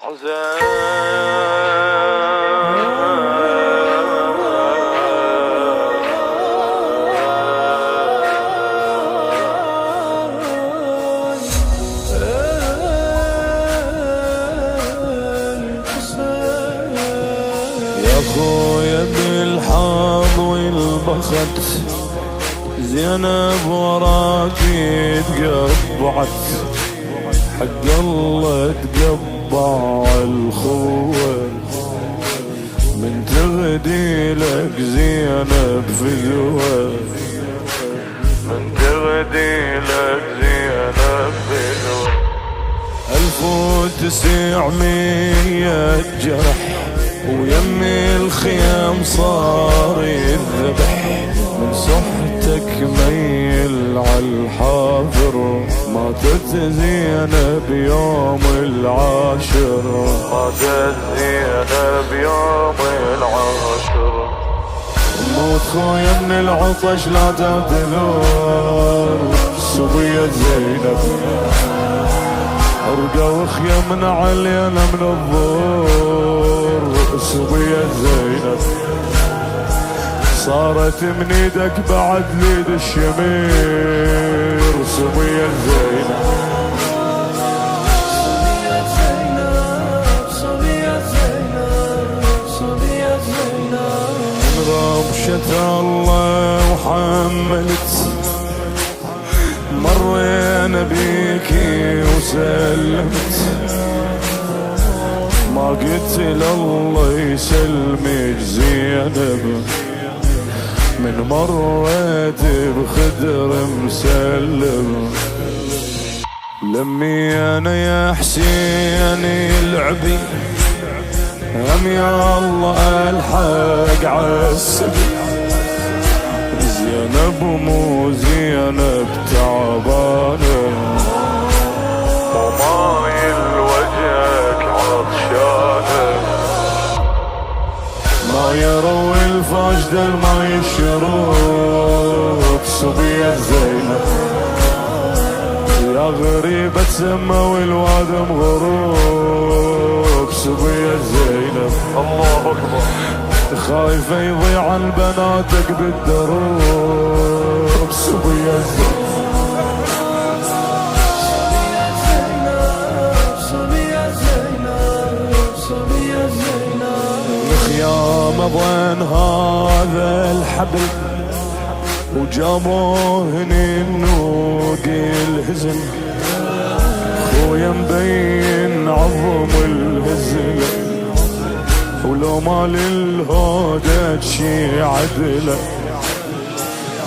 يا خويا بالحظ والبخت زينب وراكي تقبعت، حق الله تقبع الخوة من تغدي لك زينب فدوة، من تغدي لك زينب فدوة. 1900 جرح ويمي الخيام صار يذبح، من صحتك ميل عالحافر ماتت زينب يوم العاشر، ماتت زينب يوم العاشر. موت خويا من العطش لا تعتذر، صبية زينب ارقى وخيا من علينا من الظهر، صبية زينب صارت من ايدك بعد ليد الشمير، صبية زينب صبية زينب صبية زينب. من رمشة الله وحملت مرينا بيكي وسلمت، ما قلت الله يسلمك زينب، من مريت بخدر مسلم. لمي انا يا حسين العبي هم يا الله الحق عالسبي، زينب مو زينب تعبانة ومايل وجهك عطشانة، ما يروي الفاجد الماي الشروق، صبية زينب يا غريبة تسمى والواد مغروق، صبية زينب الله أكبر خايفة يضيع بناتك بالدروب، صبية زينب صبية زينب صبية زينب. الخيام ضين هذا الحبل وجابوه هني النوق الهزل، خويا مبين عظم الهزل ولو ما للهودة شي عدله،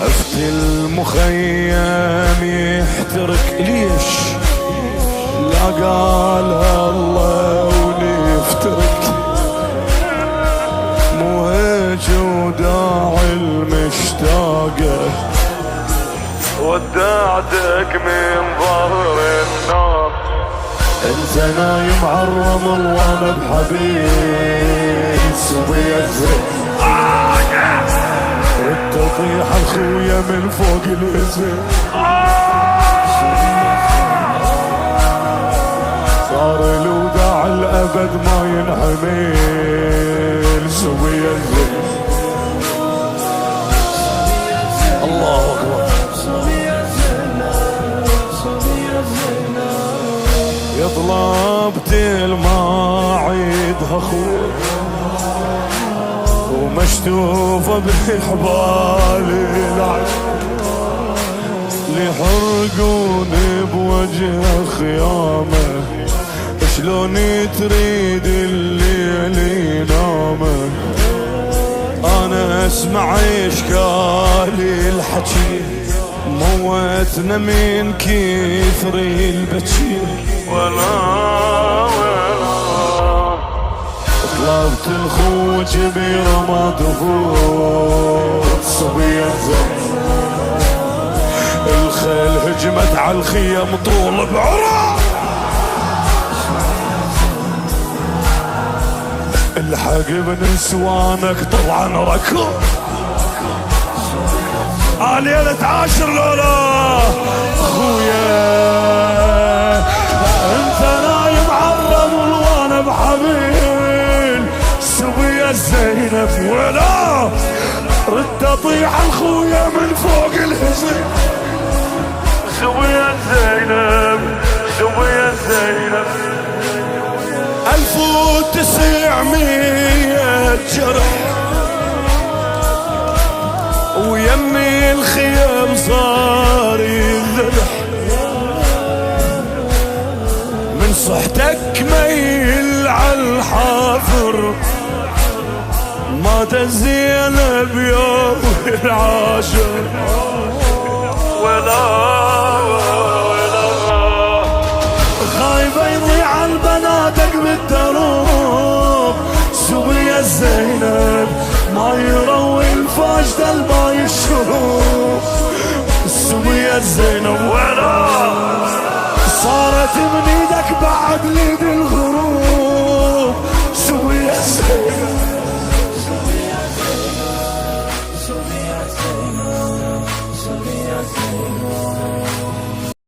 عفت المخيم يحترق ليش لا قالها الله ونفترق، مو هيج وداعي المشتاقة ودعتك من ظهر النار، انت نايم عالرمل وانا بحبيب، صبية زين ردت اطيح الخويا من فوق الهزل، صار الوداع الابد ما ينحمل، صبية زين الله اكبر. يا طلبت الماعيد اخوك ومشتوفة بحبالي العين، ليحرقوني بوجه خيامه، شلون تريد الليل ينامه، انا اسمع اشكالي الحكي موتنا من كثر البكي، ولا طلبت الخوج بيرة ما تفوت، صبية زين الخيل هجمت على الخيم طول بعرى، الحق بنسوانك طبعا ركض، ليلة عاشر لولا خويا انت نايم عالرمل وانا يا زينب ولا رد اطيح الخويا من فوق الهزيم. شو يا زينب شو يا زينب 1900 جرح ويمي الخيام صار يذبح من صحتك ميل عالحافر مات زينب يوم العاشر ولا